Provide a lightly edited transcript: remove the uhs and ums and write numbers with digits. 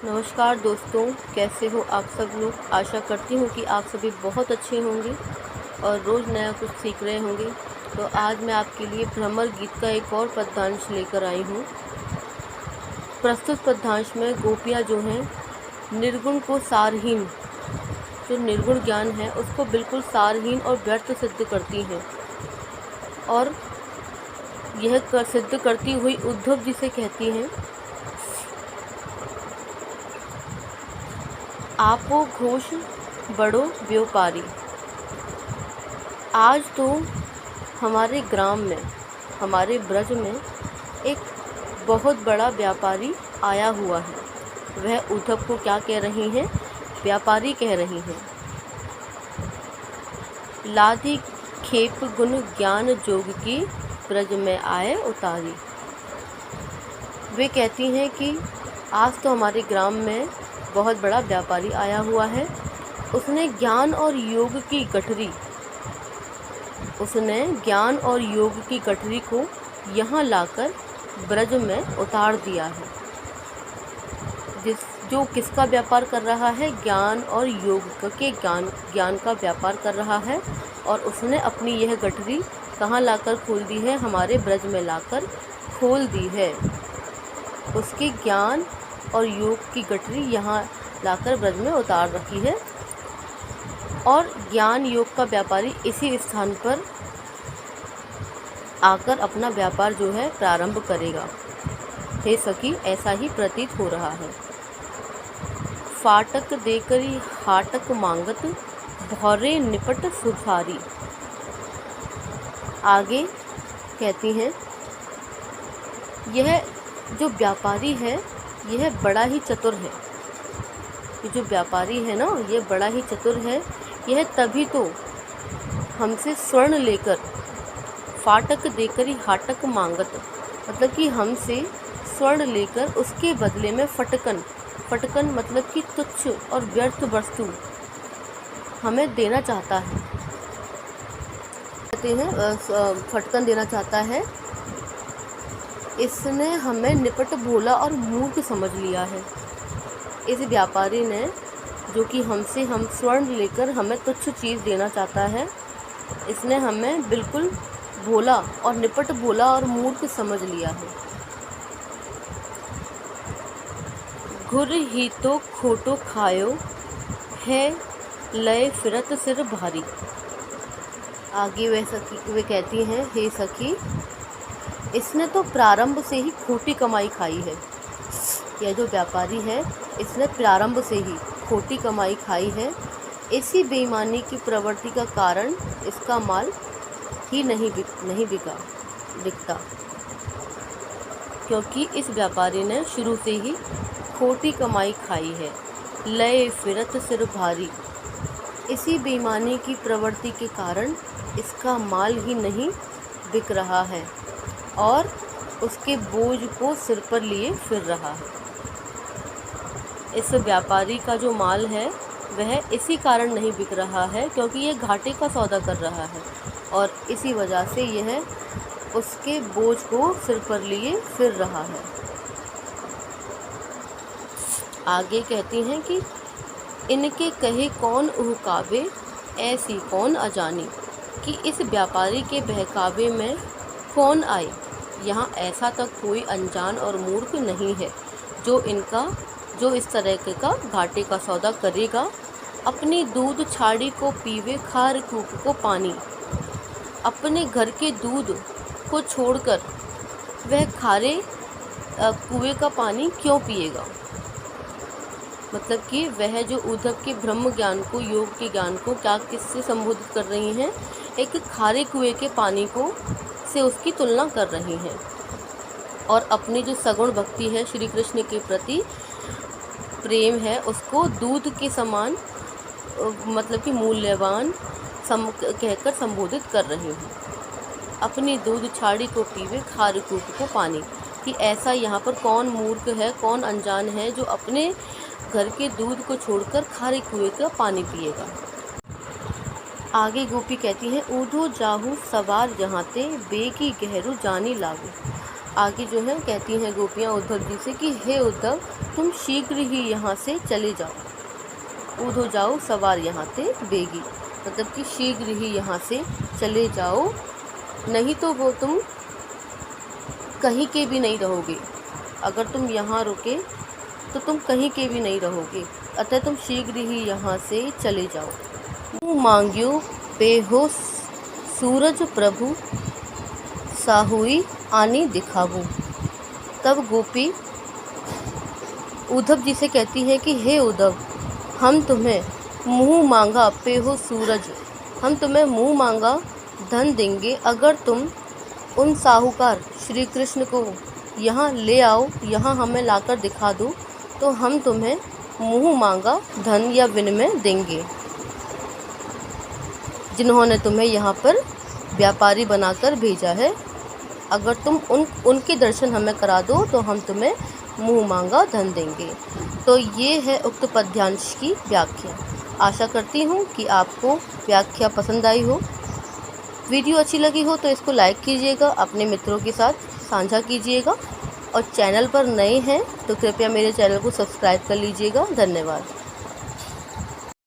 नमस्कार दोस्तों, कैसे हो आप सब लोग। आशा करती हूँ कि आप सभी बहुत अच्छे होंगे और रोज़ नया कुछ सीख रहे होंगे। तो आज मैं आपके लिए भ्रमर गीत का एक और पद्यांश लेकर आई हूँ। प्रस्तुत पद्यांश में गोपियाँ जो हैं निर्गुण को सारहीन, जो निर्गुण ज्ञान है उसको बिल्कुल सारहीन और व्यर्थ सिद्ध करती हैं और यह सिद्ध करती हुई उद्धव जी से कहती हैं, आपो घोष बड़ो व्यापारी। आज तो हमारे ग्राम में, हमारे ब्रज में एक बहुत बड़ा व्यापारी आया हुआ है। वह उद्धव को क्या कह रही हैं? व्यापारी कह रही हैं। लादी खेप गुण ज्ञान जोग की ब्रज में आए उतारी। वे कहती हैं कि आज तो हमारे ग्राम में बहुत बड़ा व्यापारी आया हुआ है। उसने ज्ञान और योग की गठरी को यहाँ लाकर ब्रज में उतार दिया है। जो किसका व्यापार कर रहा है? ज्ञान और योग के ज्ञान का व्यापार कर रहा है। और उसने अपनी यह गठरी कहाँ लाकर खोल दी है? हमारे ब्रज में लाकर खोल दी है। उसके ज्ञान और योग की गठरी यहाँ लाकर ब्रज में उतार रखी है और ज्ञान योग का व्यापारी इसी स्थान पर आकर अपना व्यापार जो है प्रारंभ करेगा। हे सखी, ऐसा ही प्रतीत हो रहा है। फाटक देकरी हाटक मांगत, भौरे निपट सुधारी। आगे कहती हैं, यह जो व्यापारी है यह बड़ा ही चतुर है। ये जो व्यापारी है ना, ये बड़ा ही चतुर है। यह तभी तो हमसे स्वर्ण लेकर, फाटक देकर ही हाटक मांगत, मतलब कि हमसे स्वर्ण लेकर उसके बदले में फटकन मतलब कि तुच्छ और व्यर्थ वस्तु हमें देना चाहता है। कहते हैं फटकन देना चाहता है। इसने हमें निपट भोला और मूर्ख समझ लिया है। इस व्यापारी ने, जो कि हम स्वर्ण लेकर हमें तुच्छ चीज़ देना चाहता है, इसने हमें बिल्कुल भोला और निपट भोला और मूर्ख समझ लिया है। घुर ही तो खोटो खायो है, लय फिरत सिर भारी। आगे वे कहती हैं, हे सखी, इसने तो प्रारंभ से ही खोटी कमाई खाई है। यह जो व्यापारी है इसने प्रारंभ से ही खोटी कमाई खाई है। इसी बेईमानी की प्रवृत्ति का कारण इसका माल ही नहीं बिकता, क्योंकि इस व्यापारी ने शुरू से ही खोटी कमाई खाई है। लय फिरत सिर भारी, इसी बेईमानी की प्रवृत्ति के कारण इसका माल ही नहीं बिक रहा है और उसके बोझ को सिर पर लिए फिर रहा है। इस व्यापारी का जो माल है वह इसी कारण नहीं बिक रहा है क्योंकि यह घाटे का सौदा कर रहा है और इसी वजह से यह उसके बोझ को सिर पर लिए फिर रहा है। आगे कहती हैं कि इनके कहे कौन उहकावे, ऐसी कौन अजानी। कि इस व्यापारी के बहकावे में कौन आए। यहाँ ऐसा तक कोई अनजान और मूर्ख नहीं है जो इस तरह का घाटे का सौदा करेगा। अपनी दूध छाड़ी को पीवे, खार कूप को पानी। अपने घर के दूध को छोड़कर वह खारे कुएं का पानी क्यों पिएगा। मतलब कि वह जो उद्धव के ब्रह्म ज्ञान को, योग के ज्ञान को क्या किससे संबोधित कर रही हैं? एक खारे कुएं के पानी को से उसकी तुलना कर रही हैं और अपनी जो सगुण भक्ति है, श्री कृष्ण के प्रति प्रेम है, उसको दूध के समान मतलब कि मूल्यवान कहकर संबोधित कर रही हूँ। अपनी दूध छाड़ी को पीवे, खार कूप को पानी। कि ऐसा यहाँ पर कौन मूर्ख है, कौन अनजान है जो अपने घर के दूध को छोड़कर खारे कुएं का पानी पिएगा। आगे गोपी कहती हैं, ऊधो जाहू सवार जहाँ ते, बेगी गहरू जानी लागू। आगे जो है कहती हैं गोपियाँ उद्धव जी से कि हे उद्धव, तुम शीघ्र ही यहाँ से चले जाओ, ऊधो जाओ सवार यहाँ से बेगी, मतलब कि शीघ्र ही यहाँ से चले जाओ, नहीं तो वो तुम कहीं के भी नहीं रहोगे। अगर तुम यहाँ रुके तो तुम कहीं के भी नहीं रहोगे, अतः तुम शीघ्र ही यहाँ से चले जाओ। मुँह मांग्यो पेहो सूरज प्रभु, साहुई आनी दिखावूं। तब गोपी उद्धव जी से कहती है कि हे उद्धव, हम तुम्हें मुँह मांगा पेहो सूरज, हम तुम्हें मुँह मांगा धन देंगे अगर तुम उन साहूकार श्री कृष्ण को यहाँ ले आओ, यहाँ हमें लाकर दिखा दो, तो हम तुम्हें मुँह मांगा धन या विनिमय देंगे। जिन्होंने तुम्हें यहाँ पर व्यापारी बनाकर भेजा है, अगर तुम उनके दर्शन हमें करा दो तो हम तुम्हें मुँह मांगा धन देंगे। तो ये है उक्त पद्यांश की व्याख्या। आशा करती हूँ कि आपको व्याख्या पसंद आई हो। वीडियो अच्छी लगी हो तो इसको लाइक कीजिएगा, अपने मित्रों के साथ साझा कीजिएगा, और चैनल पर नए हैं तो कृपया मेरे चैनल को सब्सक्राइब कर लीजिएगा। धन्यवाद।